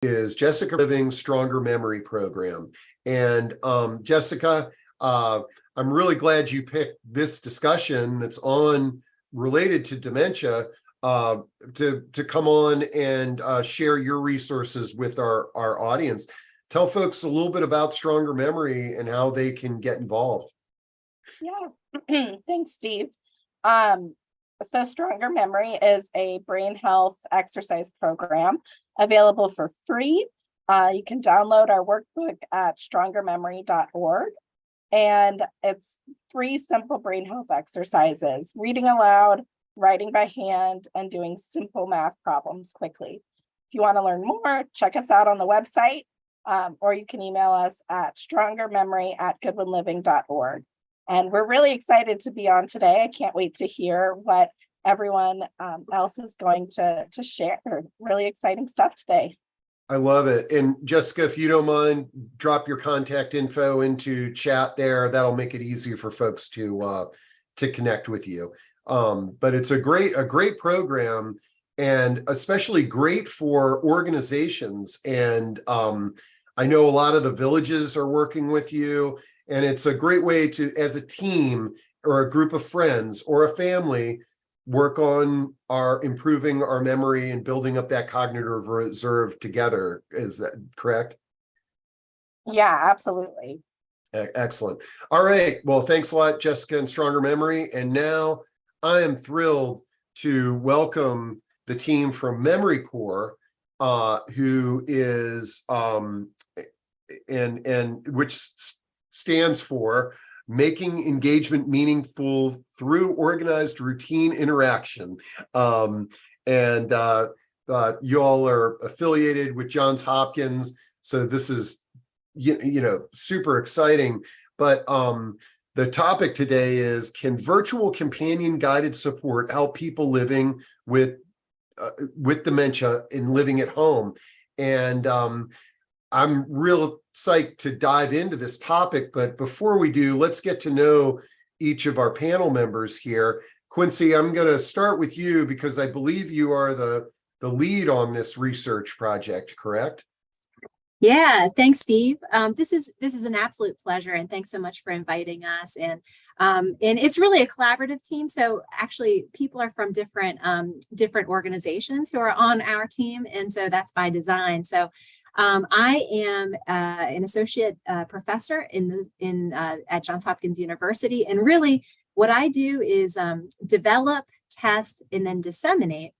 is Jessica Living Stronger Memory Program. And Jessica, I'm really glad you picked this discussion that's related to dementia to come on and share your resources with our audience. Tell folks a little bit about Stronger Memory and how they can get involved. Yeah, thanks, Steve. So Stronger Memory is a brain health exercise program available for free. You can download our workbook at strongermemory.org. And it's 3 simple brain health exercises: reading aloud, writing by hand, and doing simple math problems quickly. If you want to learn more, check us out on the website, or you can email us at strongermemory@goodwinliving.org. And we're really excited to be on today. I can't wait to hear what everyone else is going to share. Really exciting stuff today. I love it. And Jessica, if you don't mind, drop your contact info into chat there. That'll make it easier for folks to connect with you. But it's a great program, and especially great for organizations. And I know a lot of the villages are working with you, and it's a great way to, as a team or a group of friends or a family, work on improving our memory and building up that cognitive reserve together. Is that correct? Yeah, absolutely. Excellent. All right. Well, thanks a lot, Jessica and Stronger Memory. And now I am thrilled to welcome the team from Memory Core, who is and which stands for Making Engagement Meaningful Through Organized Routine Interaction. You all are affiliated with Johns Hopkins, so this is super exciting. But the topic today is, can virtual companion guided support help people living with dementia and living at home? And I'm real psyched to dive into this topic, but before we do, let's get to know each of our panel members here. Quincy, I'm going to start with you because I believe you are the lead on this research project, correct? Yeah, thanks, Steve. This is an absolute pleasure, and thanks so much for inviting us. And it's really a collaborative team. So actually, people are from different organizations who are on our team, and so that's by design. So I am an associate professor at Johns Hopkins University, and really what I do is develop, test, and then disseminate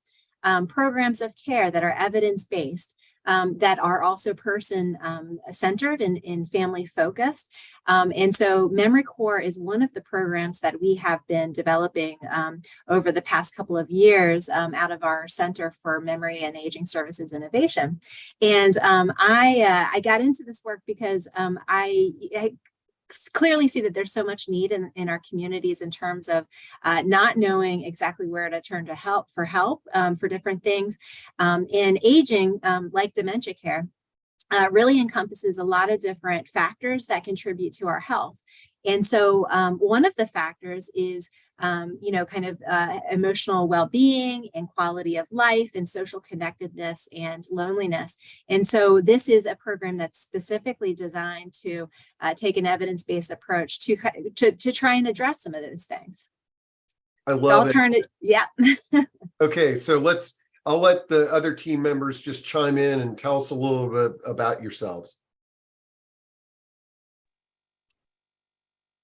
programs of care that are evidence-based, that are also person-centered and family-focused. And so Memory Core is one of the programs that we have been developing over the past couple of years out of our Center for Memory and Aging Services Innovation. And I got into this work because I clearly see that there's so much need in our communities in terms of not knowing exactly where to turn to for help for different things. And aging, like dementia care, really encompasses a lot of different factors that contribute to our health. And so one of the factors is emotional well-being and quality of life and social connectedness and loneliness. And so this is a program that's specifically designed to take an evidence-based approach to try and address some of those things. I love it. Yeah. Okay, so I'll let the other team members just chime in and tell us a little bit about yourselves.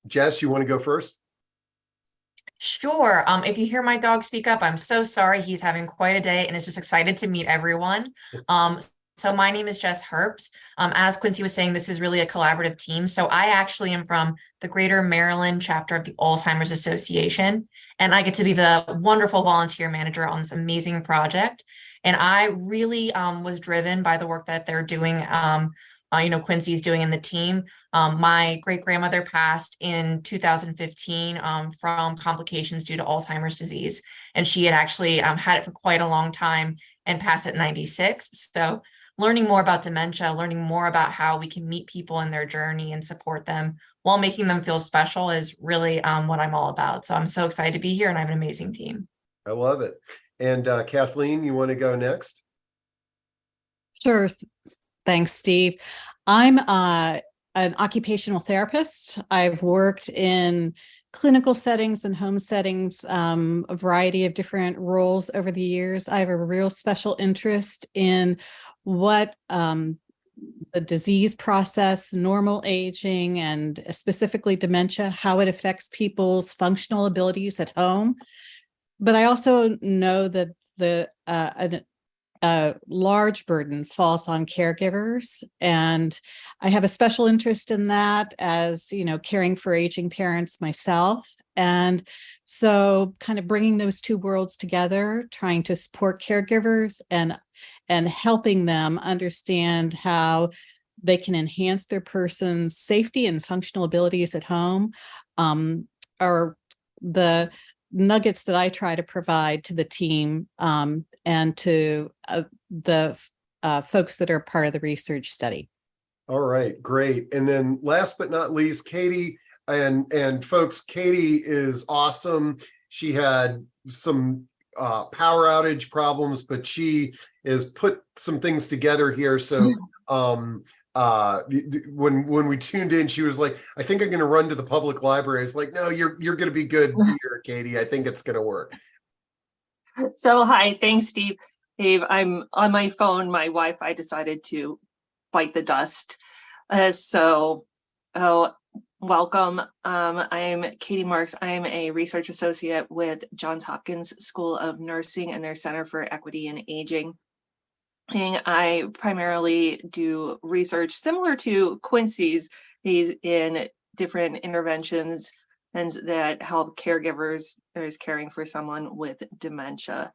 Jess, you want to go first? Sure. If you hear my dog speak up, I'm so sorry. He's having quite a day and is just excited to meet everyone. So my name is Jess Herbst. As Quincy was saying, this is really a collaborative team. So I actually am from the Greater Maryland chapter of the Alzheimer's Association, and I get to be the wonderful volunteer manager on this amazing project. And I really was driven by the work that they're doing. Quincy's doing in the team. My great-grandmother passed in 2015 from complications due to Alzheimer's disease. And she had actually had it for quite a long time and passed at 96. So learning more about dementia, learning more about how we can meet people in their journey and support them while making them feel special is really what I'm all about. So I'm so excited to be here, and I have an amazing team. I love it. And Kathleen, you want to go next? Sure. Thanks, Steve. I'm an occupational therapist. I've worked in clinical settings and home settings, a variety of different roles over the years. I have a real special interest in what the disease process, normal aging, and specifically dementia, how it affects people's functional abilities at home. But I also know that a large burden falls on caregivers, and I have a special interest in that, as you know, caring for aging parents myself. And so kind of bringing those two worlds together, trying to support caregivers and helping them understand how they can enhance their person's safety and functional abilities at home, are the nuggets that I try to provide to the team, and to the folks that are part of the research study. All right, great. And then last but not least, Katie, and folks, Katie is awesome. She had some power outage problems, but she has put some things together here. So when we tuned in, she was like, I think I'm going to run to the public library. It's like, no, you're going to be good here, Katie. I think it's going to work. So hi, thanks, Steve. Dave, I'm on my phone. My Wi-Fi decided to bite the dust. Welcome. I'm Katie Marks. I'm a research associate with Johns Hopkins School of Nursing and their Center for Equity and Aging. And I primarily do research similar to Quincy's. He's in different interventions and that help caregivers or is caring for someone with dementia.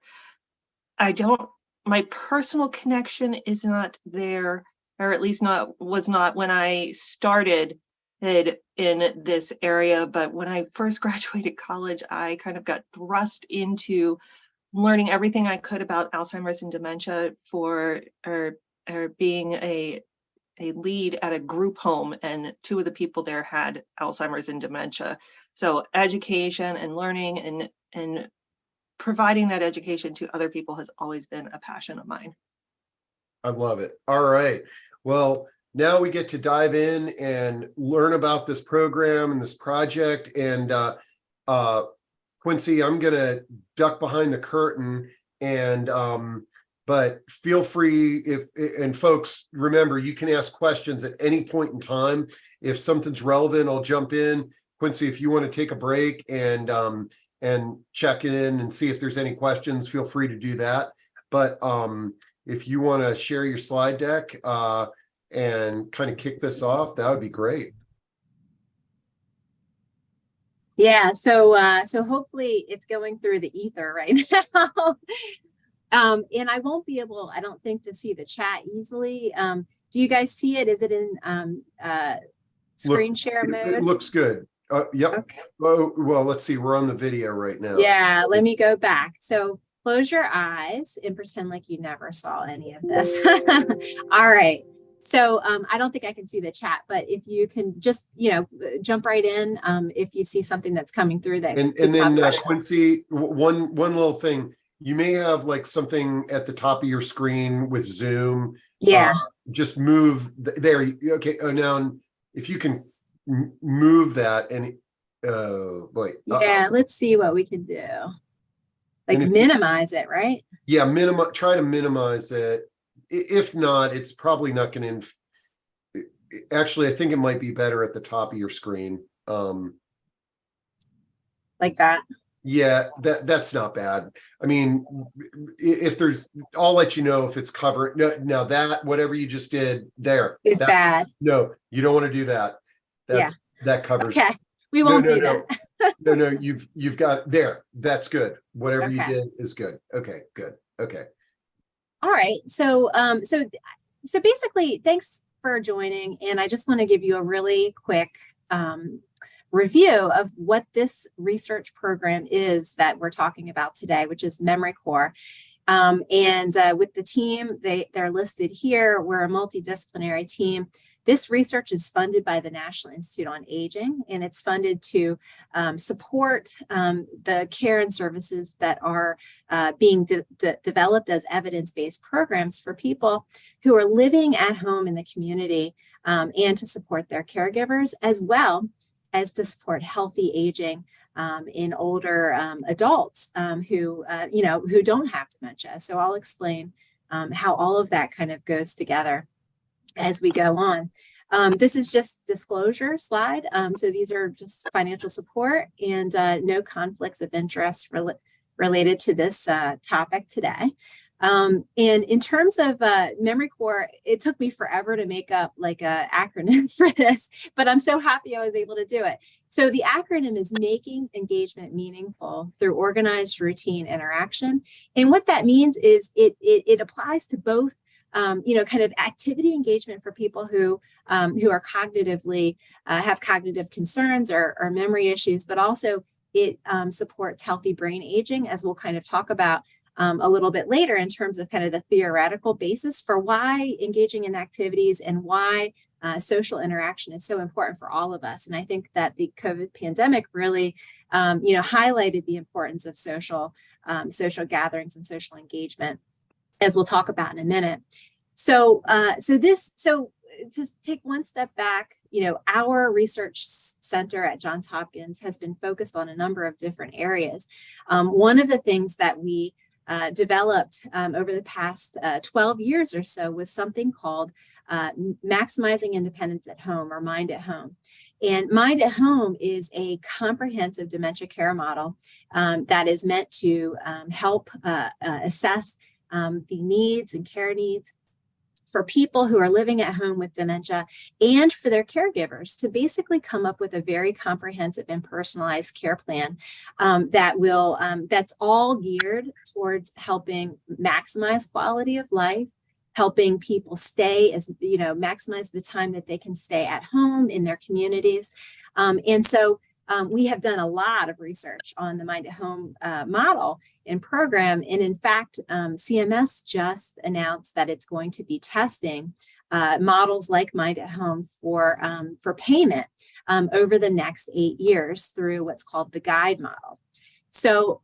My personal connection is not there, or at least was not when I started in this area. But when I first graduated college, I kind of got thrust into learning everything I could about Alzheimer's and dementia or being a lead at a group home, and two of the people there had Alzheimer's and dementia. So education and learning and providing that education to other people has always been a passion of mine. I love it. All right. Well, now we get to dive in and learn about this program and this project. And Quincy, I'm going to duck behind the curtain, and but feel free and folks, remember, you can ask questions at any point in time. If something's relevant, I'll jump in. Quincy, if you want to take a break and check in and see if there's any questions, feel free to do that. But if you want to share your slide deck and kind of kick this off, that would be great. Yeah, so hopefully it's going through the ether right now. And I won't be able, I don't think, to see the chat easily. Do you guys see it? Is it in screen share mode? It looks good. Yep. Okay. Well, let's see. We're on the video right now. Yeah, let me go back. So close your eyes and pretend like you never saw any of this. All right. So I don't think I can see the chat, but if you can just, jump right in if you see something that's coming through that. And then Quincy, one little thing, you may have like something at the top of your screen with Zoom. Yeah. Just move there. Okay. Now, if you can move that and boy. Yeah. Let's see what we can do. Like minimize it, right? Yeah. Try to minimize it. If not, it's probably not going to. Actually, I think it might be better at the top of your screen. Like that. Yeah, that's not bad. I mean, if there's, I'll let you know if it's covered. No, now that whatever you just did there is bad. No, you don't want to do that. That covers. Okay, we won't do that. No, you've got there. That's good. Whatever you did is good. Okay, good. Okay. All right. So basically, thanks for joining. And I just want to give you a really quick review of what this research program is that we're talking about today, which is Memory Core. And with the team, they're listed here. We're a multidisciplinary team This research is funded by the National Institute on Aging, and it's funded to support the care and services that are being developed as evidence-based programs for people who are living at home in the community, and to support their caregivers, as well as to support healthy aging in older adults who don't have dementia. So I'll explain how all of that kind of goes together as we go on. This is just disclosure slide. So these are just financial support and no conflicts of interest related to this topic today. And in terms of Memory Corps, it took me forever to make up like an acronym for this, but I'm so happy I was able to do it. So the acronym is Making Engagement Meaningful Through Organized Routine Interaction. And what that means is it applies to both kind of activity engagement for people who are cognitively have cognitive concerns or memory issues, but also it supports healthy brain aging, as we'll kind of talk about a little bit later in terms of kind of the theoretical basis for why engaging in activities and why social interaction is so important for all of us. And I think that the COVID pandemic really, highlighted the importance of social gatherings and social engagement, as we'll talk about in a minute. So to take one step back, our research center at Johns Hopkins has been focused on a number of different areas. One of the things that we developed over the past 12 years or so was something called Maximizing Independence at Home, or Mind at Home. And Mind at Home is a comprehensive dementia care model that is meant to help assess the needs and care needs for people who are living at home with dementia and for their caregivers, to basically come up with a very comprehensive and personalized care plan that's all geared towards helping maximize quality of life, helping people stay maximize the time that they can stay at home in their communities. We have done a lot of research on the Mind at Home model and program. And in fact, CMS just announced that it's going to be testing models like Mind at Home for payment over the next 8 years through what's called the guide model. So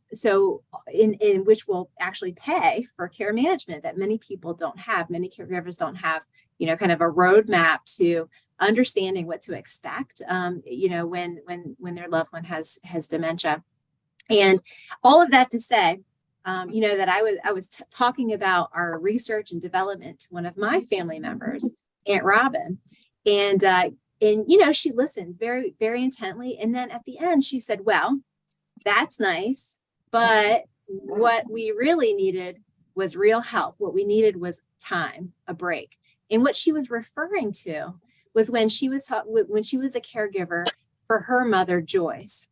in which will actually pay for care management that many people don't have. Many caregivers don't have, kind of a roadmap to understanding what to expect, when their loved one has dementia. And all of that to say, that I was talking about our research and development to one of my family members, Aunt Robin, and she listened very, very intently. And then at the end, she said, "Well, that's nice, but what we really needed was real help. What we needed was time, a break." And what she was referring to was when she was a caregiver for her mother, Joyce,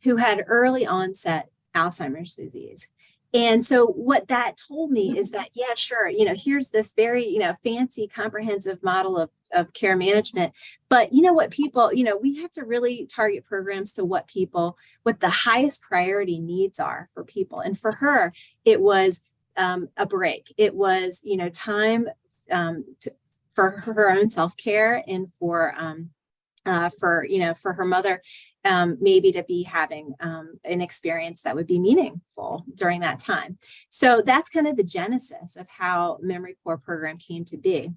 who had early onset Alzheimer's disease. And so what that told me is that, yeah, sure, here's this very, fancy, comprehensive model of care management. But what people, we have to really target programs to what the highest priority needs are for people. And for her, it was a break. It was, time for her own self-care and for her mother, maybe to be having an experience that would be meaningful during that time. So that's kind of the genesis of how Memory Corps program came to be.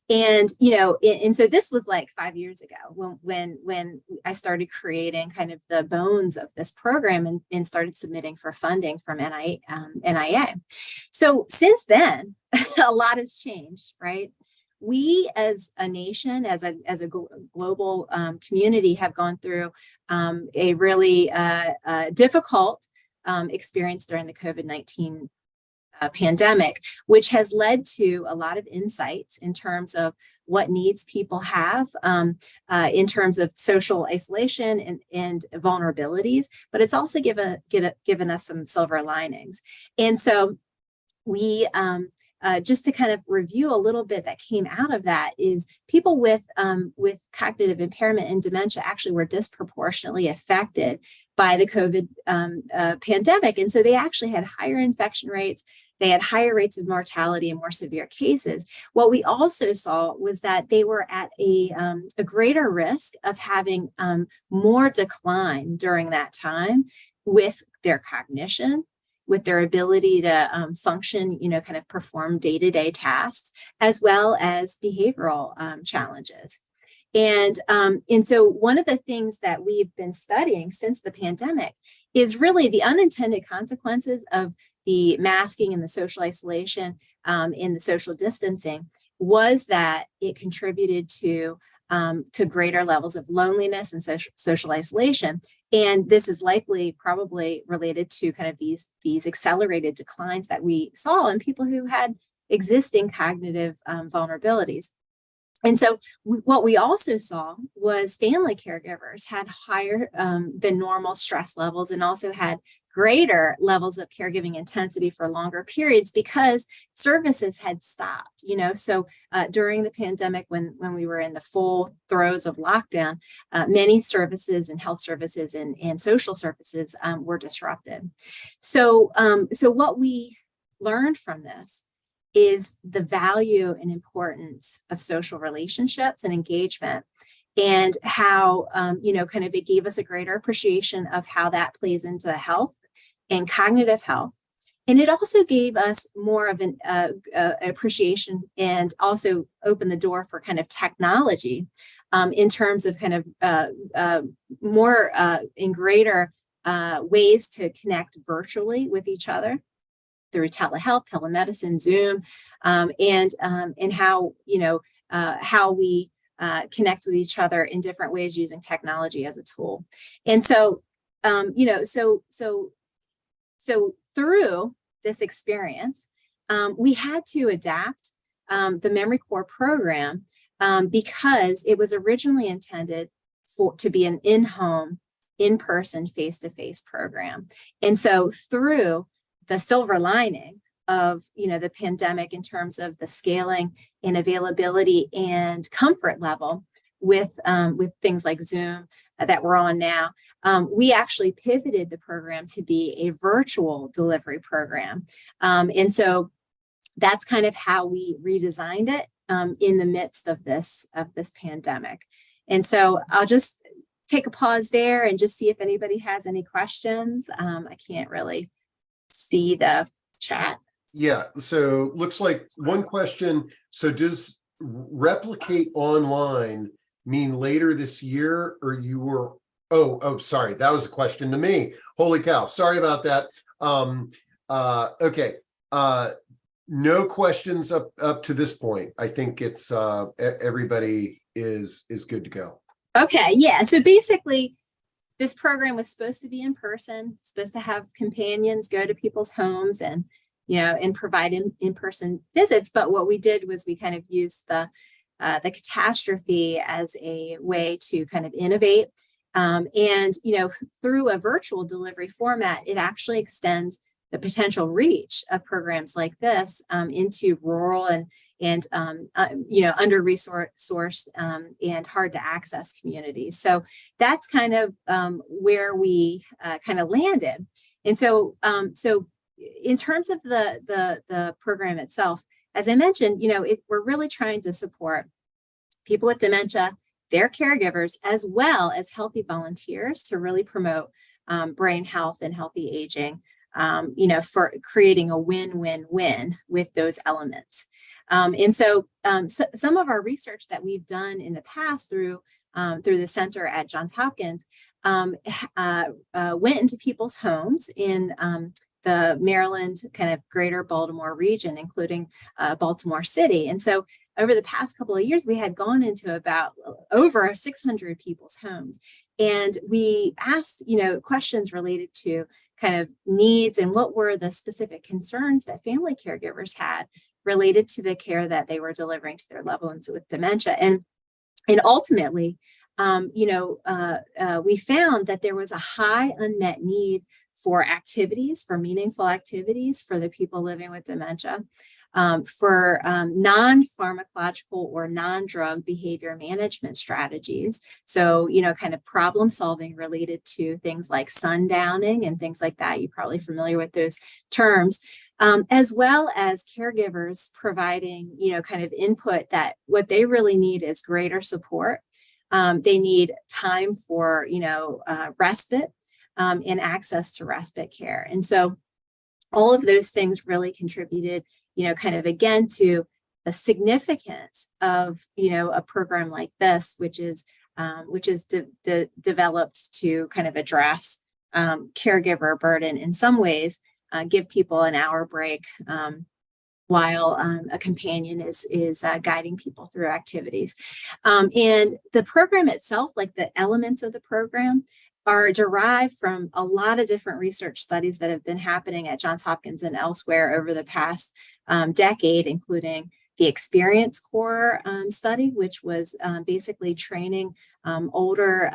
And, and so this was like 5 years ago when I started creating kind of the bones of this program and started submitting for funding from NIA. So since then, a lot has changed, right? We as a nation, as a global community, have gone through a really difficult experience during the COVID-19 pandemic, which has led to a lot of insights in terms of what needs people have in terms of social isolation and vulnerabilities, but it's also given us some silver linings. And so we just to kind of review a little bit that came out of that is people with cognitive impairment and dementia actually were disproportionately affected by the COVID pandemic. And so they actually had higher infection rates, They had higher rates of mortality and more severe cases. What we also saw was that they were at a greater risk of having more decline during that time with their cognition, with their ability to function, kind of perform day-to-day tasks, as well as behavioral challenges. And so one of the things that we've been studying since the pandemic is really the unintended consequences of the masking and the social isolation and the social distancing, was that it contributed to greater levels of loneliness and social isolation. And this is likely probably related to kind of these accelerated declines that we saw in people who had existing cognitive vulnerabilities. And so what we also saw was family caregivers had higher than normal stress levels, and also had greater levels of caregiving intensity for longer periods because services had stopped. So during the pandemic, when we were in the full throes of lockdown, many services and health services and social services were disrupted. So what we learned from this is the value and importance of social relationships and engagement, and how, kind of it gave us a greater appreciation of how that plays into health and cognitive health. And it also gave us more of an appreciation, and also opened the door for kind of technology in terms of kind of more and greater ways to connect virtually with each other through telehealth, telemedicine, Zoom, and how how we connect with each other in different ways using technology as a tool. And so, so through this experience, we had to adapt the Memory Core program because it was originally intended to be an in-home, in-person, face-to-face program. And so through the silver lining of the pandemic in terms of the scaling and availability and comfort level with things like Zoom that we're on now, we actually pivoted the program to be a virtual delivery program. And so that's kind of how we redesigned it in the midst of this pandemic. And so I'll just take a pause there and just see if anybody has any questions. I can't really see the chat. Yeah, so looks like one question. So does replicate online mean later this year, or you were, oh, sorry, that was a question to me. Holy cow, sorry about that. Okay, no questions up to this point. I think it's everybody is good to go. Okay, yeah, so basically this program was supposed to be in person, supposed to have companions go to people's homes and provide in-person visits. But what we did was we kind of used the catastrophe as a way to kind of innovate. And through a virtual delivery format, it actually extends the potential reach of programs like this into rural and under-resourced and hard to access communities. So that's kind of where we kind of landed. And so in terms of the program itself, as I mentioned, we're really trying to support people with dementia, their caregivers, as well as healthy volunteers to really promote brain health and healthy aging, for creating a win-win-win with those elements. And so some of our research that we've done in the past through the center at Johns Hopkins went into people's homes in the Maryland kind of greater Baltimore region, including Baltimore City. And so over the past couple of years, we had gone into about over 600 people's homes. And we asked, questions related to kind of needs and what were the specific concerns that family caregivers had related to the care that they were delivering to their loved ones with dementia. And ultimately, we found that there was a high unmet need for activities, for meaningful activities for the people living with dementia, for non-pharmacological or non-drug behavior management strategies. So, kind of problem solving related to things like sundowning and things like that. You're probably familiar with those terms. as well as caregivers providing, kind of input that what they really need is greater support. They need time for, respite and access to respite care. And so all of those things really contributed, kind of again to the significance of, a program like this, which is developed to kind of address caregiver burden in some ways, give people an hour break while a companion is guiding people through activities. And the program itself, like the elements of the program, are derived from a lot of different research studies that have been happening at Johns Hopkins and elsewhere over the past decade, including the Experience Corps study, which was basically training older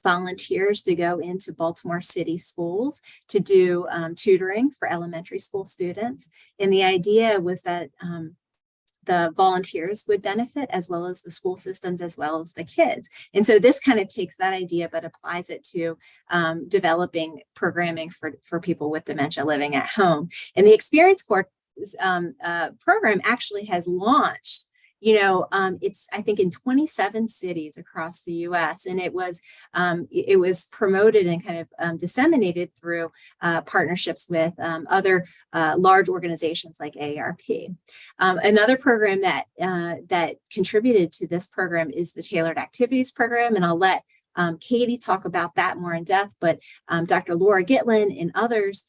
volunteers to go into Baltimore City schools to do tutoring for elementary school students. And the idea was that the volunteers would benefit, as well as the school systems, as well as the kids. And so this kind of takes that idea, but applies it to developing programming for people with dementia living at home. And the Experience Corps program actually has launched, it's, I think, in 27 cities across the U.S. And it was promoted and kind of disseminated through partnerships with other large organizations like AARP. Another program that contributed to this program is the Tailored Activities Program, and I'll let Katie talk about that more in depth. But Dr. Laura Gitlin and others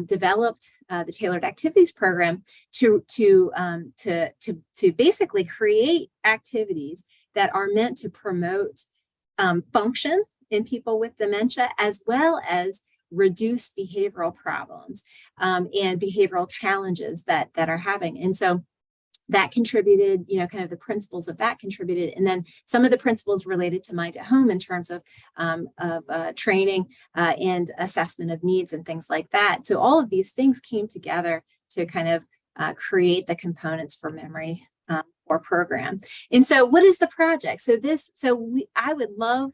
developed the Tailored Activities Program to basically create activities that are meant to promote function in people with dementia, as well as reduce behavioral problems and behavioral challenges that are having. And so that contributed, kind of the principles of that contributed. And then some of the principles related to Mind at Home in terms of training and assessment of needs and things like that. So all of these things came together to kind of create the components for MEMORI or program. And so what is the project? I would love,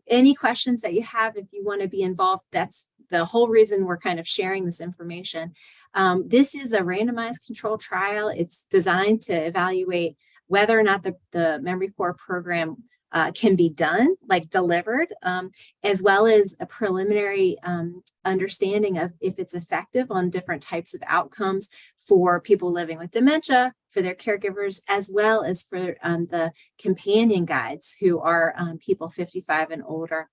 any questions that you have if you want to be involved. That's the whole reason we're kind of sharing this information. This is a randomized control trial. It's designed to evaluate whether or not the MEMORI Core program can be done, like delivered, as well as a preliminary understanding of if it's effective on different types of outcomes for people living with dementia, for their caregivers, as well as for the companion guides, who are people 55 and older,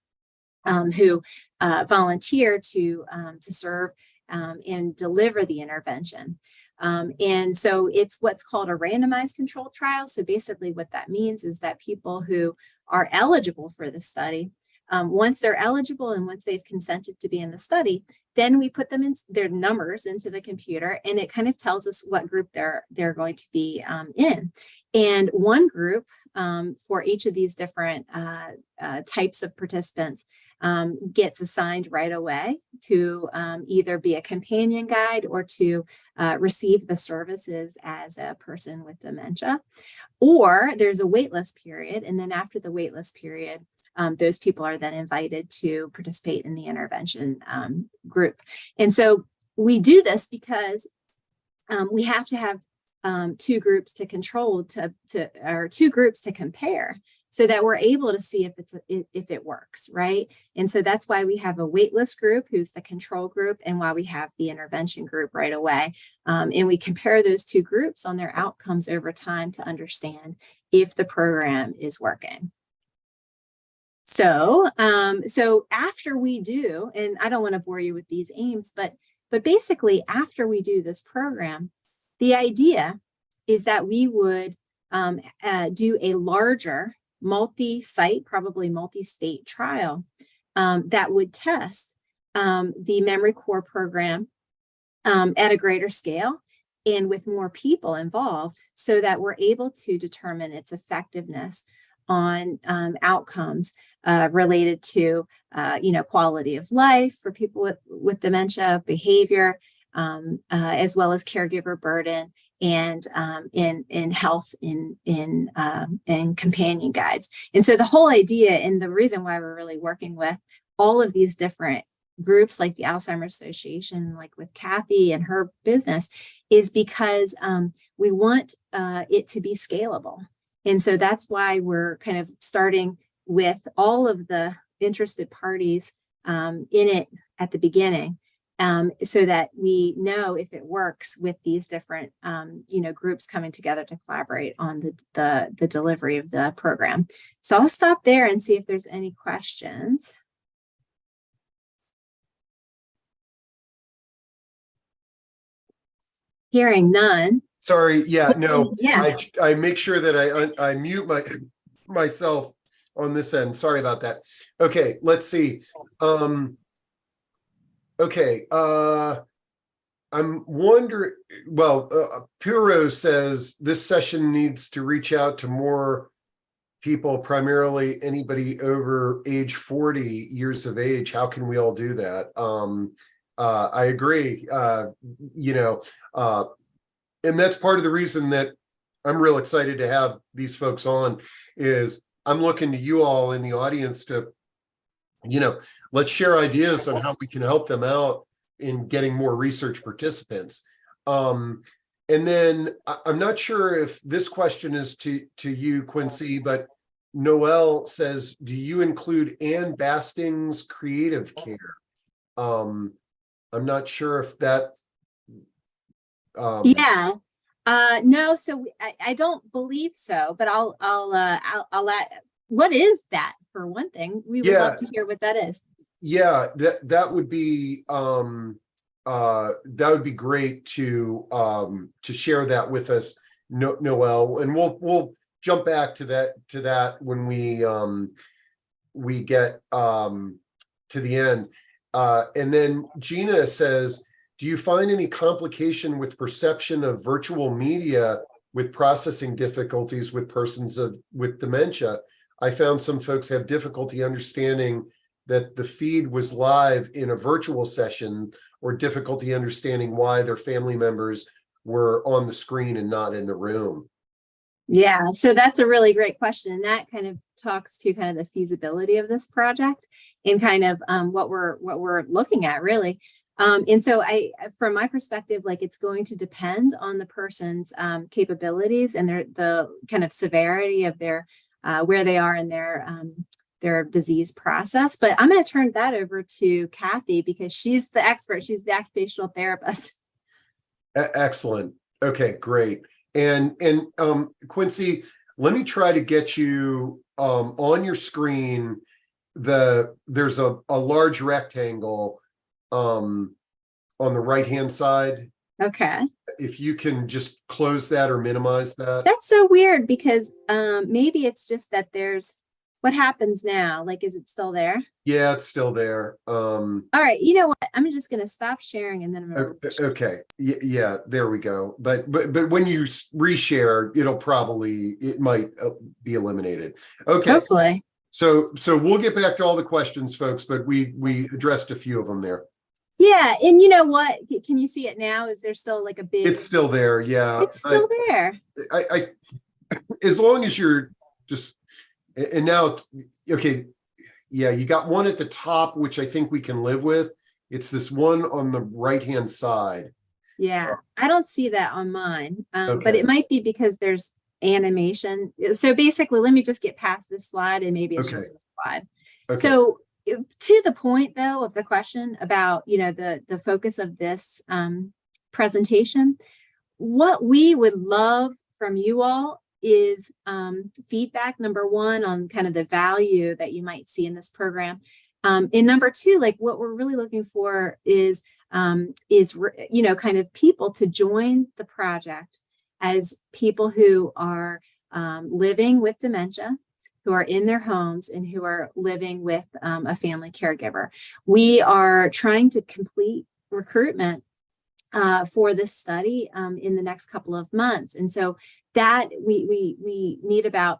who volunteer to serve and deliver the intervention. And so it's what's called a randomized controlled trial. So basically what that means is that people who are eligible for the study, once they're eligible and once they've consented to be in the study, then we put them in their numbers into the computer, and it kind of tells us what group they're going to be in. And one group for each of these different types of participants gets assigned right away to either be a companion guide or to receive the services as a person with dementia. Or there's a waitlist period, and then after the waitlist period, those people are then invited to participate in the intervention group. And so we do this because we have to have two groups to control or two groups to compare, so that we're able to see if it works, right? And so that's why we have a waitlist group, who's the control group, and why we have the intervention group right away. And we compare those two groups on their outcomes over time to understand if the program is working. So after we do, and I don't want to bore you with these aims, but basically after we do this program, the idea is that we would do a larger multi-site, probably multi-state trial that would test the MEMORI Core program at a greater scale and with more people involved, so that we're able to determine its effectiveness on outcomes related to, quality of life for people with dementia, behavior, as well as caregiver burden, and in health in companion guides. And so the whole idea, and the reason why we're really working with all of these different groups like the Alzheimer's Association, like with Kathy and her business, is because we want it to be scalable. And so that's why we're kind of starting with all of the interested parties in it at the beginning, so that we know if it works with these different groups coming together to collaborate on the delivery of the program. So I'll stop there and see if there's any questions. Hearing none. Sorry, yeah, no, Yeah. I make sure that I mute myself on this end. Sorry about that. Okay, let's see. Okay, I'm wondering, well, Puro says this session needs to reach out to more people, primarily anybody over age 40 years of age. How can we all do that? I agree, and that's part of the reason that I'm real excited to have these folks on, is I'm looking to you all in the audience to, let's share ideas on how we can help them out in getting more research participants. And then I'm not sure if this question is to you, Quincy, but Noel says, do you include Ann Basting's creative care? I'm not sure if that. Yeah. No, so I don't believe so, but I'll let, what is that, for one thing? We would love to hear what that is. Yeah, that would be great to share that with us, Noel, and we'll jump back to that when we get to the end. And then Gina says, do you find any complication with perception of virtual media with processing difficulties with persons with dementia? I found some folks have difficulty understanding that the feed was live in a virtual session, or difficulty understanding why their family members were on the screen and not in the room. Yeah, so that's a really great question. And that kind of talks to kind of the feasibility of this project and kind of what we're looking at, really. And so from my perspective, like, it's going to depend on the person's capabilities and the kind of severity of their where they are in their disease process. But I'm going to turn that over to Kathy, because she's the expert. She's the occupational therapist. Excellent. Okay, great. And Quincy, let me try to get you on your screen. There's a large rectangle on the right-hand side. Okay. If you can just close that or minimize that. That's so weird, because maybe it's just that what happens now? Like, is it still there? Yeah, it's still there. All right, you know what? I'm just going to stop sharing, and then I'm going to. Okay. Yeah, there we go. But when you reshare, it might be eliminated. Okay. Hopefully. So we'll get back to all the questions, folks, but we addressed a few of them there. Yeah, and you know what? Can you see it now? Is there still like a big? It's still there. Yeah, it's still there. I as long as you're just, and now, okay, yeah, you got one at the top, which I think we can live with. It's this one on the right-hand side. Yeah, I don't see that on mine, Okay. But it might be because there's animation. So basically, let me just get past this slide, and maybe it's Okay. just this slide. Okay. So to the point, though, of the question about, the focus of this presentation, what we would love from you all is feedback, number one, on kind of the value that you might see in this program. And number two, like, what we're really looking for is kind of people to join the project as people who are living with dementia, who are in their homes, and who are living with a family caregiver. We are trying to complete recruitment for this study in the next couple of months. And so that we need about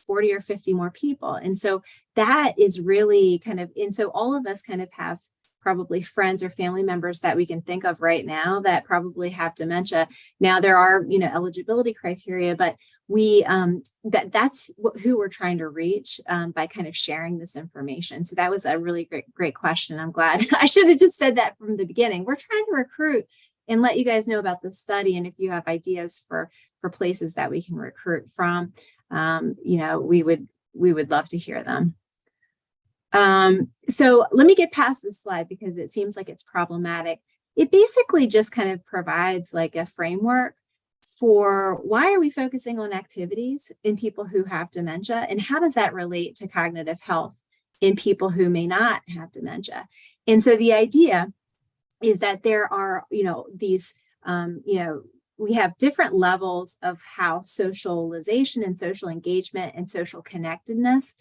40 or 50 more people. And so that is really kind of, and so all of us kind of have probably friends or family members that we can think of right now that probably have dementia. Now there are, eligibility criteria, but that's who we're trying to reach by kind of sharing this information. So that was a really great question. I'm glad I should have just said that from the beginning. We're trying to recruit and let you guys know about the study. And if you have ideas for places that we can recruit from, we would love to hear them. So let me get past this slide because it seems like it's problematic. It basically just kind of provides like a framework for why are we focusing on activities in people who have dementia, and how does that relate to cognitive health in people who may not have dementia? And so the idea is that there are, these, we have different levels of how socialization and social engagement and social connectedness,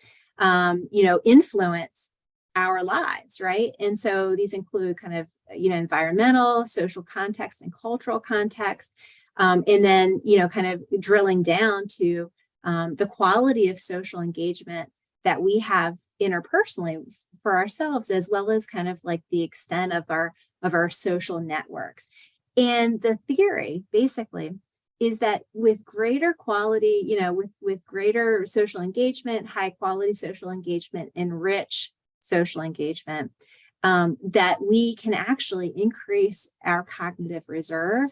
influence our lives, right? And so these include kind of, environmental, social context, and cultural context. And then, kind of drilling down to the quality of social engagement that we have interpersonally for ourselves, as well as kind of like the extent of our social networks. And the theory basically is that with greater quality, with greater social engagement, high quality social engagement, and rich social engagement, that we can actually increase our cognitive reserve,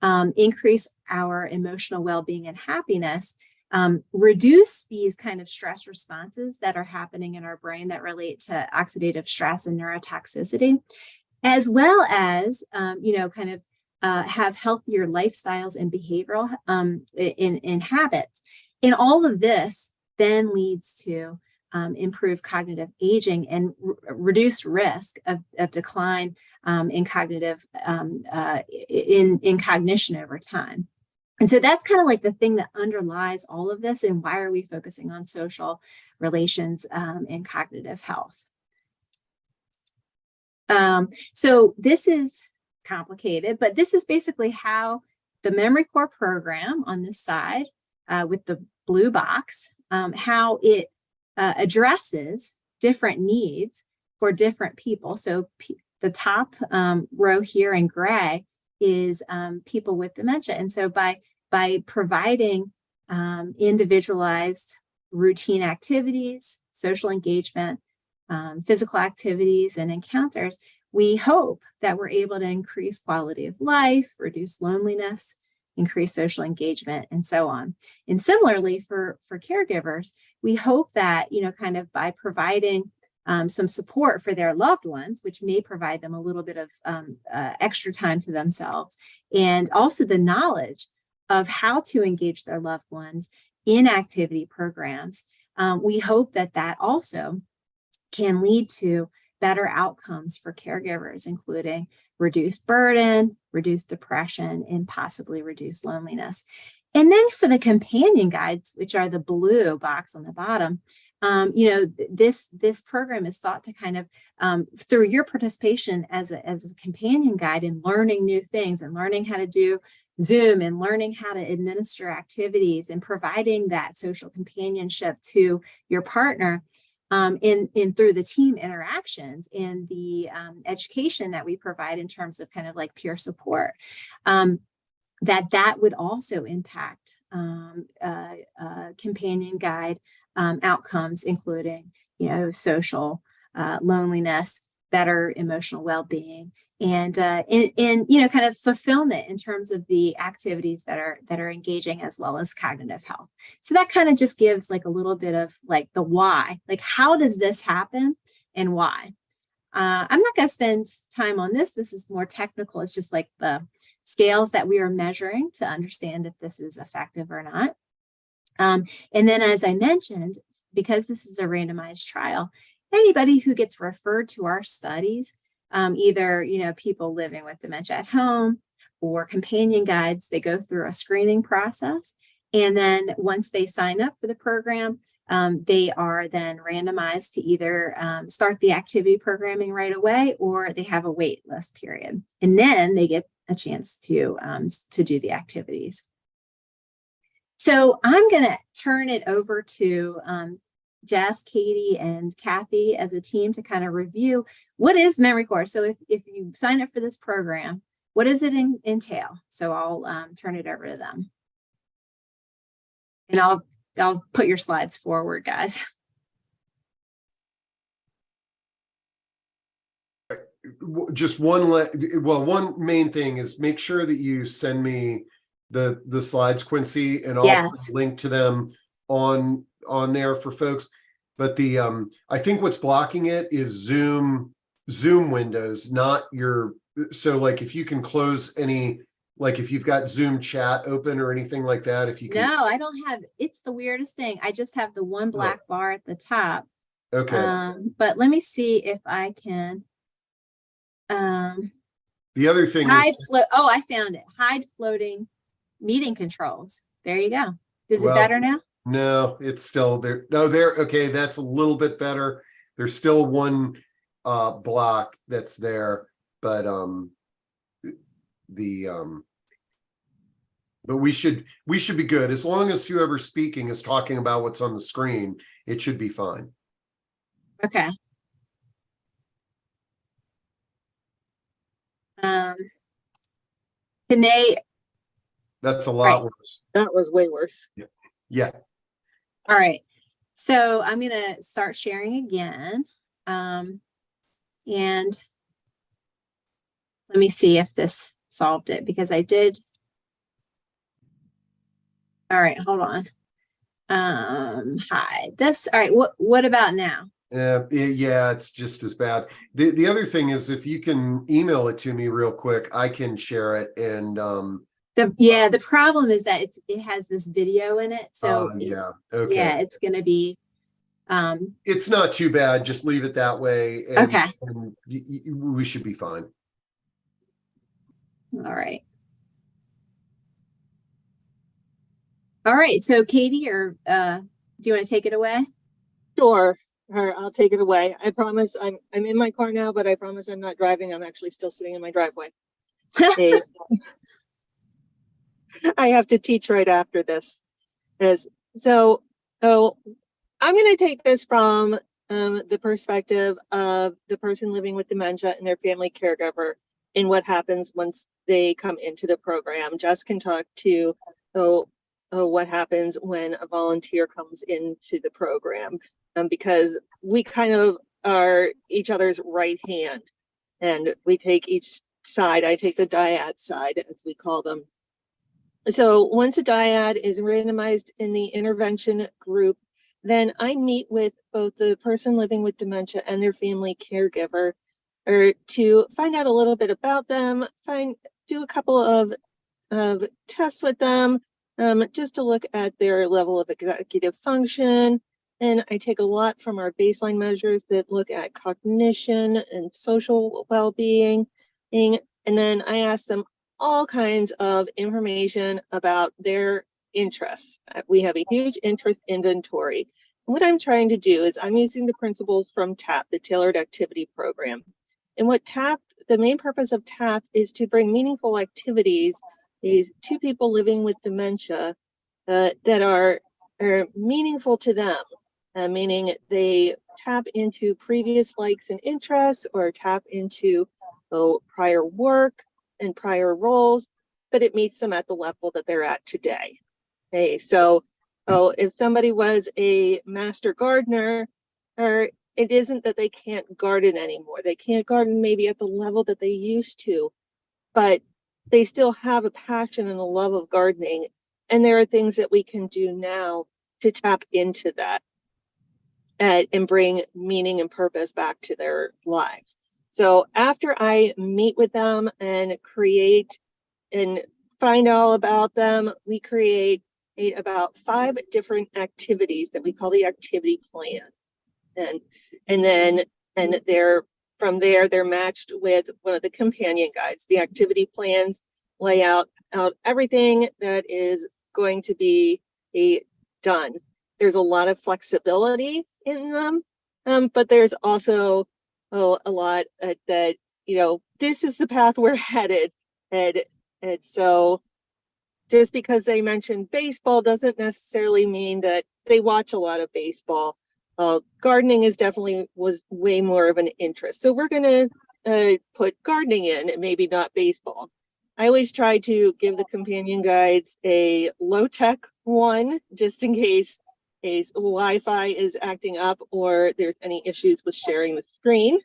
increase our emotional well-being and happiness, reduce these kind of stress responses that are happening in our brain that relate to oxidative stress and neurotoxicity, as well as, have healthier lifestyles and behavioral in habits. And all of this then leads to improved cognitive aging and reduced risk of decline in cognitive in cognition over time. And so that's kind of like the thing that underlies all of this, and why are we focusing on social relations and cognitive health. So this is complicated, but this is basically how the Memory Core program on this side with the blue box, how it addresses different needs for different people. So the top row here in gray is people with dementia. And so by providing individualized routine activities, social engagement, physical activities, and encounters, we hope that we're able to increase quality of life, reduce loneliness, increase social engagement, and so on. And similarly for caregivers, we hope that, kind of by providing some support for their loved ones, which may provide them a little bit of extra time to themselves, and also the knowledge of how to engage their loved ones in activity programs, we hope that also can lead to better outcomes for caregivers, including reduced burden, reduced depression, and possibly reduced loneliness. And then for the companion guides, which are the blue box on the bottom, this program is thought to kind of, through your participation as a companion guide in learning new things and learning how to do Zoom and learning how to administer activities and providing that social companionship to your partner, in through the team interactions and the education that we provide in terms of kind of like peer support, that would also impact companion guide outcomes, including social loneliness, better emotional well-being, and kind of fulfillment in terms of the activities that are engaging, as well as cognitive health. So that kind of just gives like a little bit of like the why, like how does this happen and why. I'm not going to spend time on this. This is more technical. It's just like the scales that we are measuring to understand if this is effective or not. And then, as I mentioned, because this is a randomized trial, anybody who gets referred to our studies, either, people living with dementia at home or companion guides, they go through a screening process. And then once they sign up for the program, they are then randomized to either start the activity programming right away, or they have a wait list period. And then they get a chance to do the activities. So I'm going to turn it over to Jess, Katie, and Kathy as a team to kind of review what is memory core. So if you sign up for this program, what does it entail? So I'll turn it over to them. And I'll put your slides forward, guys. Just one main thing is make sure that you send me the slides, Quincy, and I'll Yes. link to them on there for folks. But I think what's blocking it is Zoom windows, not your. So like if you can close any, like if you've got Zoom chat open or anything like that, if you can. No, I don't have. It's the weirdest thing. I just have the one black bar at the top. Okay. But let me see if I can. The other thing Hide is, oh, I found it. Hide floating meeting controls. There you go. Is it well, better now? no, it's still there. No, there. Okay, that's a little bit better. There's still one block that's there, but but we should be good as long as whoever's speaking is talking about what's on the screen. It should be fine. Okay. Can they? That's a lot worse. That was way worse. Yeah. All right. So I'm going to start sharing again. And let me see if this solved it because I did. All right, hold on. Hide this. All right. What about now? Yeah, it's just as bad. The other thing is if you can email it to me real quick, I can share it. And the problem is that it has this video in it. So yeah, okay. Yeah, it's gonna be it's not too bad. Just leave it that way. And, okay. And we should be fine. All right. All right. So Katie, or do you want to take it away? Sure. I'll take it away. I promise. I'm in my car now, but I promise I'm not driving. I'm actually still sitting in my driveway. I have to teach right after this. So I'm going to take this from the perspective of the person living with dementia and their family caregiver and what happens once they come into the program. Jess can talk to what happens when a volunteer comes into the program, because we kind of are each other's right hand, and we take each side. I take the dyad side, as we call them. So once a dyad is randomized in the intervention group, then I meet with both the person living with dementia and their family caregiver, or to find out a little bit about them, do a couple of tests with them, just to look at their level of executive function. And I take a lot from our baseline measures that look at cognition and social well-being. And then I ask them all kinds of information about their interests. We have a huge interest inventory. And what I'm trying to do is I'm using the principles from TAP, the Tailored Activity Program. And what TAP, the main purpose of TAP is to bring meaningful activities to people living with dementia that are meaningful to them, meaning they tap into previous likes and interests or tap into prior work and prior roles, but it meets them at the level that they're at today. Okay, so if somebody was a master gardener, or it isn't that they can't garden anymore. They can't garden maybe at the level that they used to, but they still have a passion and a love of gardening. And there are things that we can do now to tap into that and bring meaning and purpose back to their lives. So after I meet with them and create and find all about them, we create about 5 different activities that we call the activity plan. And they're from there, they're matched with one of the companion guides. The activity plans lay out everything that is going to be done. There's a lot of flexibility in them, but there's also a lot that, this is the path we're headed. And so just because they mentioned baseball doesn't necessarily mean that they watch a lot of baseball. gardening was way more of an interest. So we're going to put gardening in, and maybe not baseball. I always try to give the companion guides a low-tech one, just in case Wi-Fi is acting up or there's any issues with sharing the screen.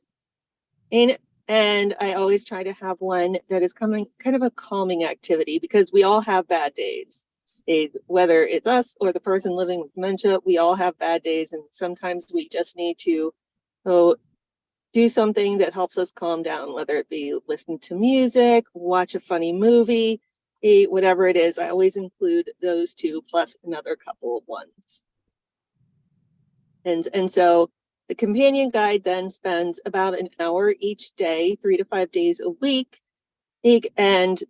And I always try to have one that is kind of a calming activity, because we all have bad days. Whether it's us or the person living with dementia, we all have bad days, and sometimes we just need to do something that helps us calm down, whether it be listen to music, watch a funny movie, whatever it is. I always include those two plus another couple of ones. And so the companion guide then spends about an hour each day, 3 to 5 days a week, and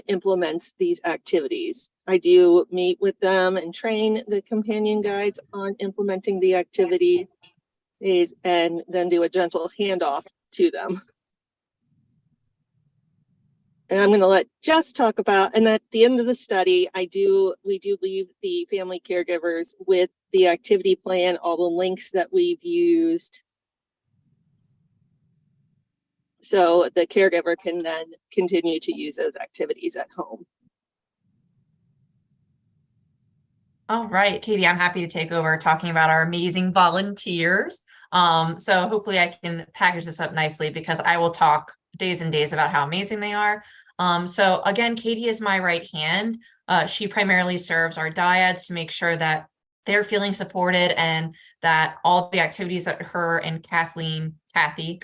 implements these activities. I do meet with them and train the companion guides on implementing the activity, and then do a gentle handoff to them. And I'm going to let Jess talk about, and at the end of the study, we do leave the family caregivers with the activity plan, all the links that we've used, so the caregiver can then continue to use those activities at home. All right, Katie, I'm happy to take over talking about our amazing volunteers. So hopefully I can package this up nicely, because I will talk days and days about how amazing they are. So again, Katie is my right hand. She primarily serves our dyads to make sure that they're feeling supported, and that all the activities that her and Kathy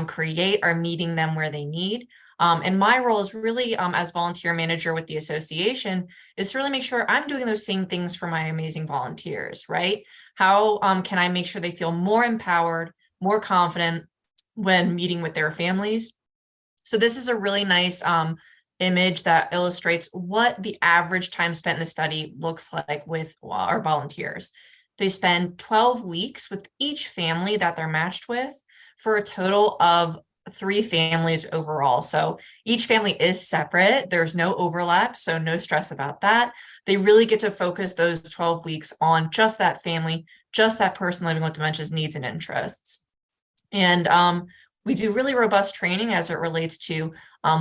create are meeting them where they need. And my role is really, as volunteer manager with the association, is to really make sure I'm doing those same things for my amazing volunteers, right? How can I make sure they feel more empowered, more confident when meeting with their families? So this is a really nice image that illustrates what the average time spent in the study looks like with our volunteers. They spend 12 weeks with each family that they're matched with, for a total of 3 families overall. So each family is separate. There's no overlap, so no stress about that. They really get to focus those 12 weeks on just that family, just that person living with dementia's needs and interests. And we do really robust training as it relates to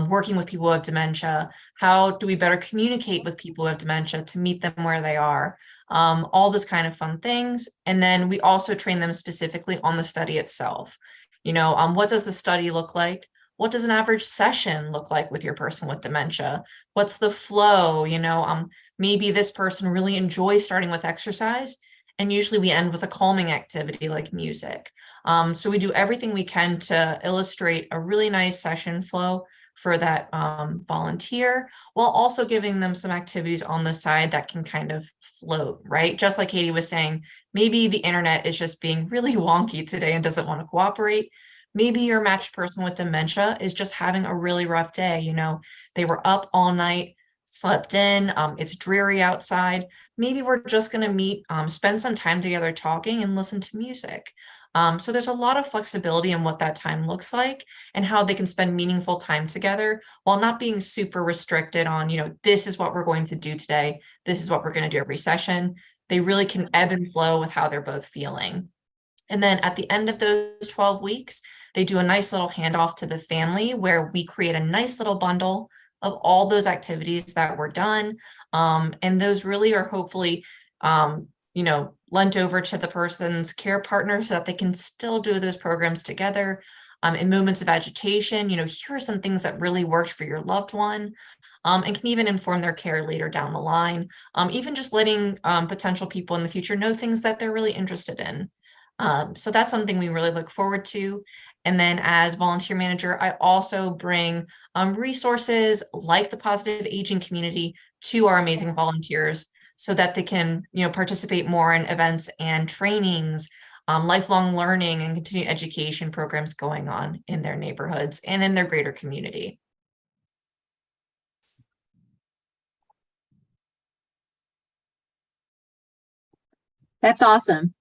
working with people who have dementia. How do we better communicate with people who have dementia to meet them where they are? All those kind of fun things. And then we also train them specifically on the study itself. What does the study look like? What does an average session look like with your person with dementia? What's the flow? Maybe this person really enjoys starting with exercise, and usually we end with a calming activity like music. So we do everything we can to illustrate a really nice session flow for that volunteer, while also giving them some activities on the side that can kind of float, right? Just like Katie was saying, maybe the internet is just being really wonky today and doesn't want to cooperate. Maybe your matched person with dementia is just having a really rough day. They were up all night, slept in, it's dreary outside. Maybe we're just going to meet, spend some time together talking and listen to music. So there's a lot of flexibility in what that time looks like, and how they can spend meaningful time together while not being super restricted on, this is what we're going to do today. This is what we're going to do every session. They really can ebb and flow with how they're both feeling. And then at the end of those 12 weeks, they do a nice little handoff to the family, where we create a nice little bundle of all those activities that were done. And those really are hopefully, lent over to the person's care partner, so that they can still do those programs together. In moments of agitation, here are some things that really worked for your loved one, and can even inform their care later down the line. Even just letting potential people in the future know things that they're really interested in. So that's something we really look forward to. And then as volunteer manager, I also bring resources like the positive aging community to our amazing volunteers, so that they can, participate more in events and trainings, lifelong learning and continuing education programs going on in their neighborhoods and in their greater community. That's awesome.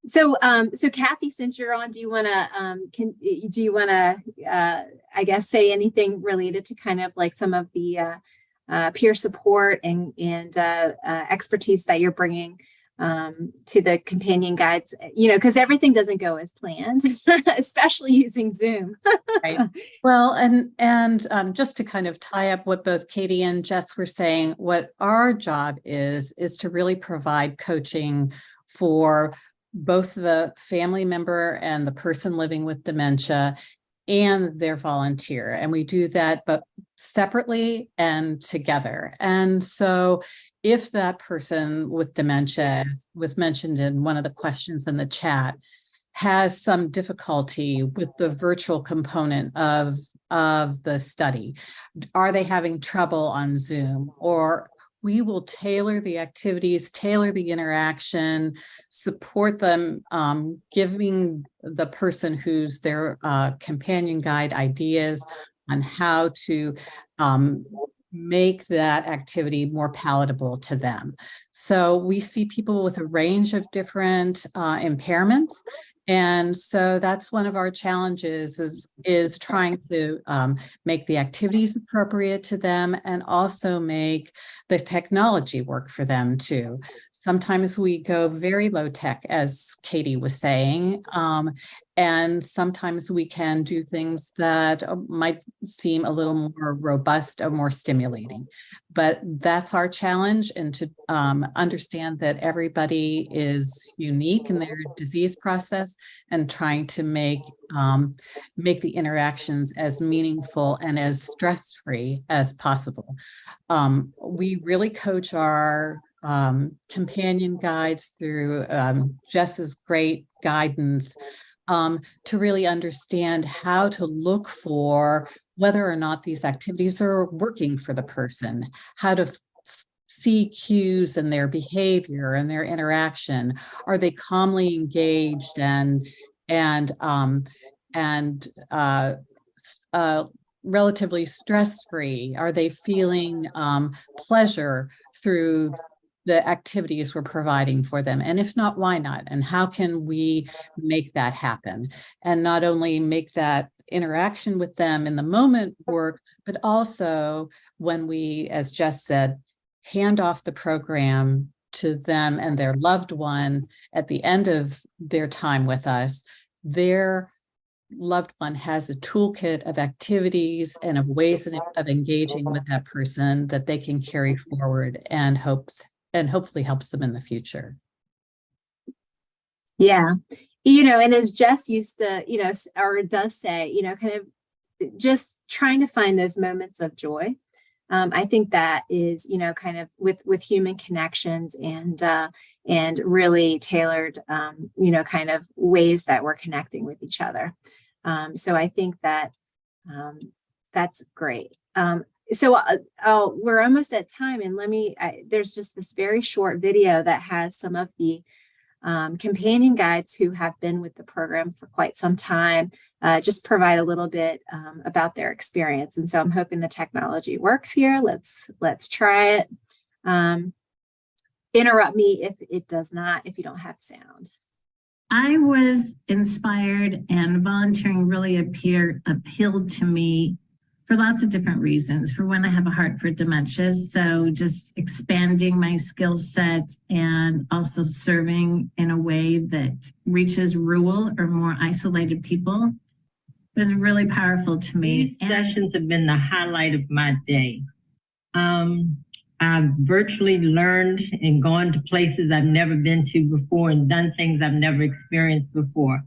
So, Kathy, since you're on, do you want to, I guess, say anything related to kind of like some of the peer support and expertise that you're bringing to the companion guides, because everything doesn't go as planned, especially using Zoom. Right. Well, and just to kind of tie up what both Katie and Jess were saying, what our job is to really provide coaching for both the family member and the person living with dementia and their volunteer. And we do that, but separately and together. And so if that person with dementia, as was mentioned in one of the questions in the chat, has some difficulty with the virtual component of the study, are they having trouble on Zoom? Or we will tailor the activities, tailor the interaction, support them, giving the person who's their companion guide ideas on how to make that activity more palatable to them. So we see people with a range of different impairments. And so that's one of our challenges is trying to make the activities appropriate to them and also make the technology work for them too. Sometimes we go very low tech, as Katie was saying, and sometimes we can do things that might seem a little more robust or more stimulating. But that's our challenge, and to understand that everybody is unique in their disease process and trying to make the interactions as meaningful and as stress-free as possible. We really coach our companion guides through Jess's great guidance to really understand how to look for whether or not these activities are working for the person, how to see cues in their behavior and their interaction. Are they calmly engaged and relatively stress-free? Are they feeling pleasure through the activities we're providing for them? And if not, why not? And how can we make that happen? And not only make that interaction with them in the moment work, but also when we, as Jess said, hand off the program to them and their loved one at the end of their time with us, their loved one has a toolkit of activities and of ways of engaging with that person that they can carry forward and hopefully helps them in the future. Yeah. And as Jess used to, or does say, kind of just trying to find those moments of joy. I think that is, kind of with human connections and really tailored, kind of ways that we're connecting with each other. So I think that that's great. So we're almost at time, and there's just this very short video that has some of the companion guides who have been with the program for quite some time, just provide a little bit about their experience. And so I'm hoping the technology works here. Let's try it. Interrupt me if it does not, if you don't have sound. I was inspired, and volunteering really appealed to me for lots of different reasons. For one, I have a heart for dementia, so just expanding my skill set and also serving in a way that reaches rural or more isolated people was really powerful to me. These sessions have been the highlight of my day. I've virtually learned and gone to places I've never been to before and done things I've never experienced before.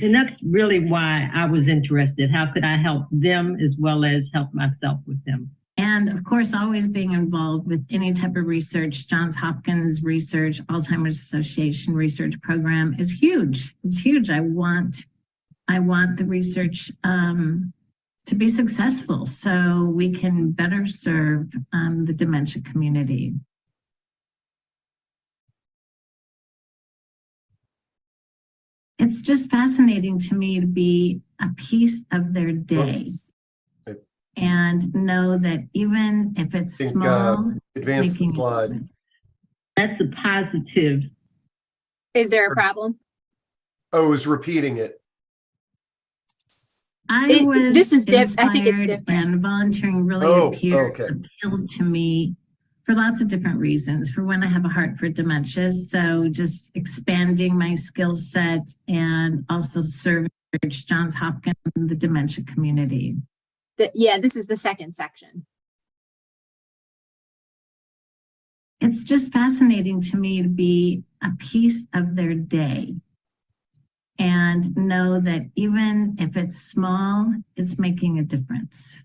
And that's really why I was interested. How could I help them as well as help myself with them? And of course, always being involved with any type of research. Johns Hopkins research, Alzheimer's Association research program is huge. It's huge. I want the research to be successful so we can better serve the dementia community. It's just fascinating to me to be a piece of their day and know that even if it's small, advance the slide. That's a positive. Is there a problem? Oh, I was repeating it. I think it's different. And volunteering really appealed to me for lots of different reasons. For when I have a heart for dementia, so just expanding my skill set and also serve Johns Hopkins, the dementia community. Yeah, this is the second section. It's just fascinating to me to be a piece of their day and know that even if it's small, it's making a difference.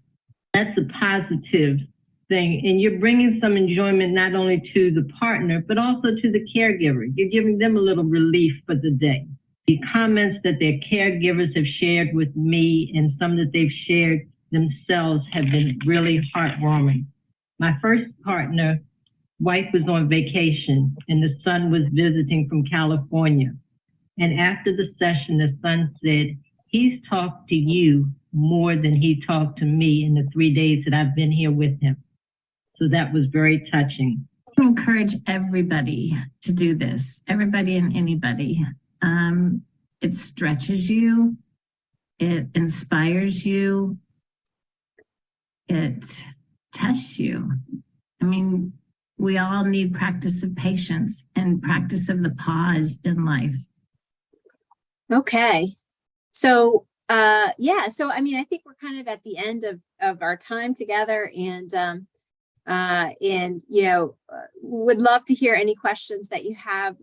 That's a positive thing. And you're bringing some enjoyment not only to the partner, but also to the caregiver. You're giving them a little relief for the day. The comments that their caregivers have shared with me and some that they've shared themselves have been really heartwarming. My first partner, wife was on vacation and the son was visiting from California. And after the session, the son said, he's talked to you more than he talked to me in the 3 days that I've been here with him. So that was very touching. I encourage everybody to do this, everybody and anybody. It stretches you, it inspires you, it tests you. I mean, we all need practice of patience and practice of the pause in life. Okay. So, yeah, so, I mean, I think we're kind of at the end of our time together, and, you know, would love to hear any questions that you have.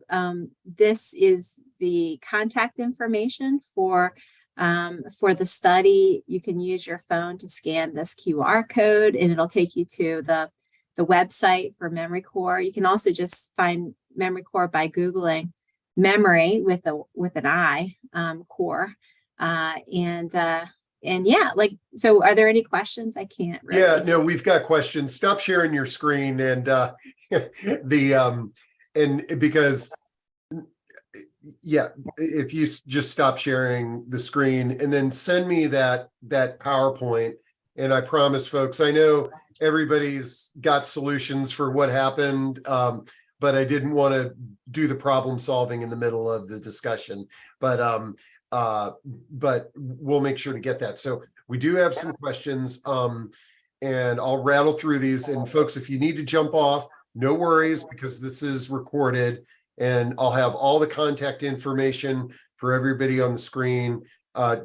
This is the contact information for the study. You can use your phone to scan this QR code and it'll take you to the website for MEMORI Core. You can also just find MEMORI Core by Googling MEMORI with an I, core. And yeah, like, so are there any questions? I can't really. Yeah, no, we've got questions. Stop sharing your screen and and because yeah, if you just stop sharing the screen and then send me that PowerPoint, and I promise folks, I know everybody's got solutions for what happened, but I didn't want to do the problem solving in the middle of the discussion, but we'll make sure to get that. So we do have some questions, and I'll rattle through these. And folks, if you need to jump off, no worries, because this is recorded, and I'll have all the contact information for everybody on the screen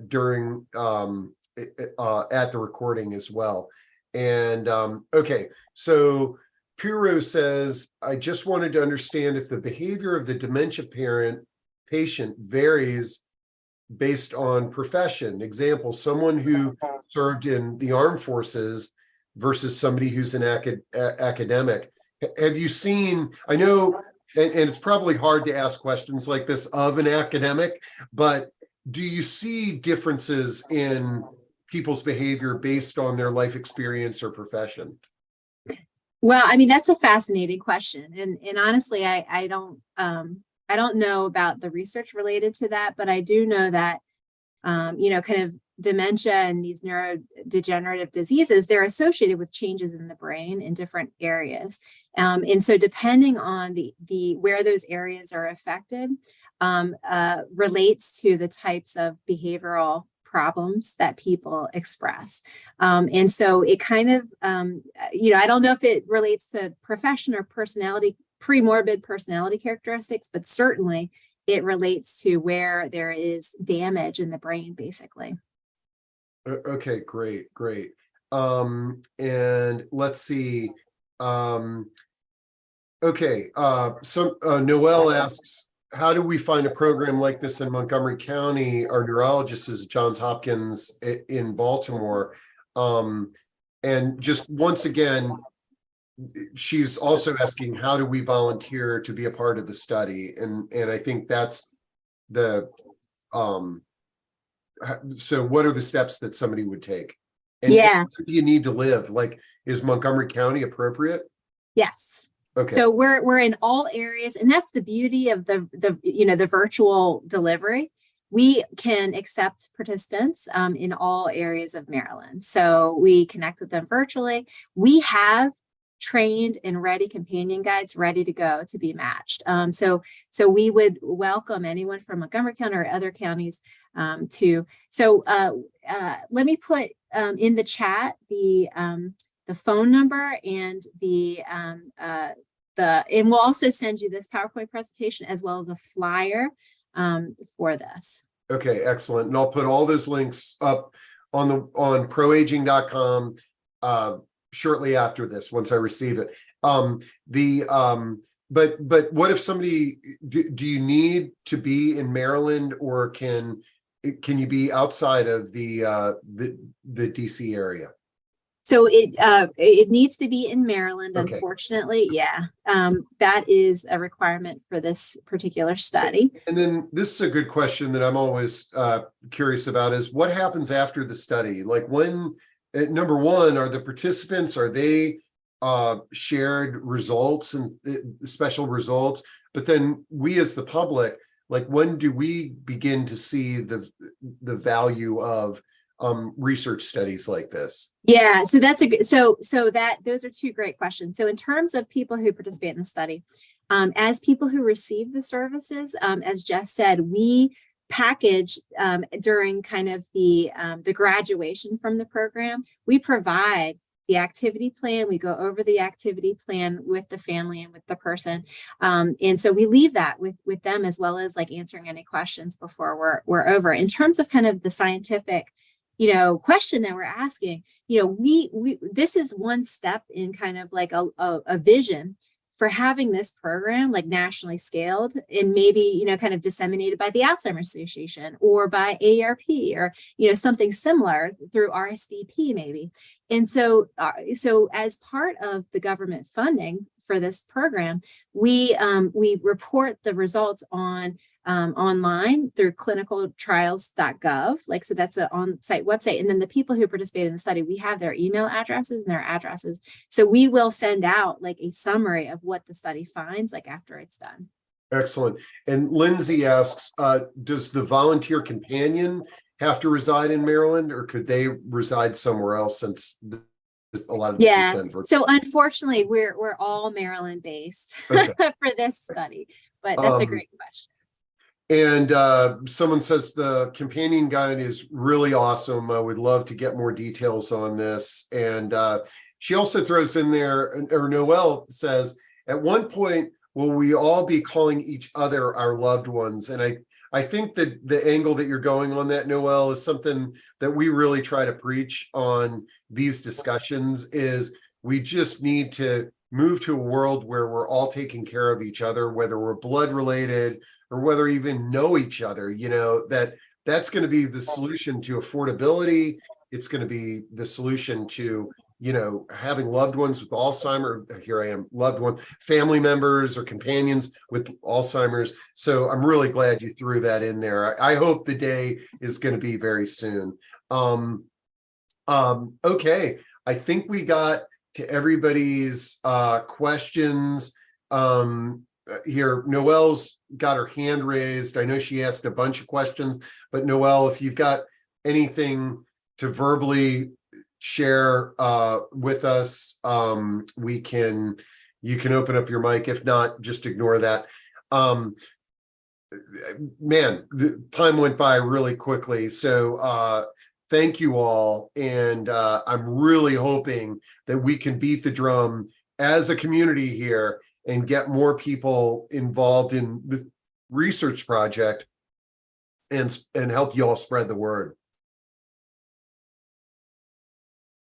during at the recording as well. And okay, so Piro says, I just wanted to understand if the behavior of the dementia patient varies based on profession. Example, someone who served in the armed forces versus somebody who's an academic. Have you seen, I know, and it's probably hard to ask questions like this of an academic, but do you see differences in people's behavior based on their life experience or profession? Well, I mean, that's a fascinating question. And honestly, I don't know about the research related to that, but I do know that, you know, kind of dementia and these neurodegenerative diseases, they're associated with changes in the brain in different areas. And so depending on the where those areas are affected, relates to the types of behavioral problems that people express. And so it kind of, you know, I don't know if it relates to profession or personality, premorbid personality characteristics, but certainly it relates to where there is damage in the brain, basically. Okay, great. And let's see. Okay, so Noelle asks, how do we find a program like this in Montgomery County? Our neurologist is Johns Hopkins in Baltimore. And just once again, she's also asking, how do we volunteer to be a part of the study? And I think that's the, so what are the steps that somebody would take? And yeah. where do you need to live? Like, is Montgomery County appropriate? Yes. Okay. So we're in all areas, and that's the beauty of the you know, the virtual delivery. We can accept participants in all areas of Maryland. So we connect with them virtually. We have trained and ready companion guides ready to go to be matched. So we would welcome anyone from Montgomery County or other counties to. So let me put in the chat the the phone number and and we'll also send you this PowerPoint presentation as well as a flyer for this. Okay, excellent. And I'll put all those links up on proaging.com shortly after this, once I receive it. But what if somebody, do you need to be in Maryland, or can you be outside of the DC area? So it needs to be in Maryland, Okay. Unfortunately. Yeah, that is a requirement for this particular study. And then this is a good question that I'm always curious about, is what happens after the study? Like when, number one, are the participants, are they shared results and special results? But then we as the public, like when do we begin to see the value of research studies like this? Yeah, so that's those are two great questions. So in terms of people who participate in the study, as people who receive the services, as Jess said, we package during kind of the graduation from the program. We provide the activity plan. We go over the activity plan with the family and with the person. And so we leave that with them, as well as like answering any questions before we're over. In terms of kind of the scientific, question that we're asking, we this is one step in kind of like a vision for having this program like nationally scaled and maybe, kind of disseminated by the Alzheimer's Association or by AARP or, something similar through RSVP maybe. And so as part of the government funding for this program, we report the results on online through clinicaltrials.gov. So that's an on-site website. And then the people who participate in the study, we have their email addresses and their addresses. So we will send out like a summary of what the study finds like after it's done. Excellent. And Lindsay asks, does the volunteer companion have to reside in Maryland, or could they reside somewhere else, since a lot of this is done virtually? So unfortunately, we're all Maryland based Okay. for this study, but that's a great question. And someone says the companion guide is really awesome. I would love to get more details on this. And she also throws in there, or Noelle says, at one point, will we all be calling each other our loved ones? And I think that the angle that you're going on that, Noelle, is something that we really try to preach on these discussions, is we just need to move to a world where we're all taking care of each other, whether we're blood related or whether we even know each other. That's going to be the solution to affordability. It's going to be the solution to, having loved ones with Alzheimer's. Here I am, loved one, family members or companions with Alzheimer's. So I'm really glad you threw that in there. I hope the day is going to be very soon. Okay. I think we got to everybody's questions. Here, Noelle's got her hand raised. I know she asked a bunch of questions, but Noelle, if you've got anything to verbally share with us, you can open up your mic. If not, just ignore that. Man, the time went by really quickly. So thank you all. And I'm really hoping that we can beat the drum as a community here and get more people involved in the research project and help you all spread the word.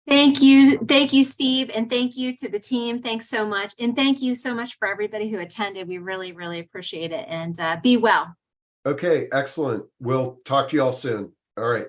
Thank you, Steve, and thank you to the team. Thanks so much. And thank you so much for everybody who attended. We really, really appreciate it, and be well. Okay, excellent. We'll talk to you all soon. All right.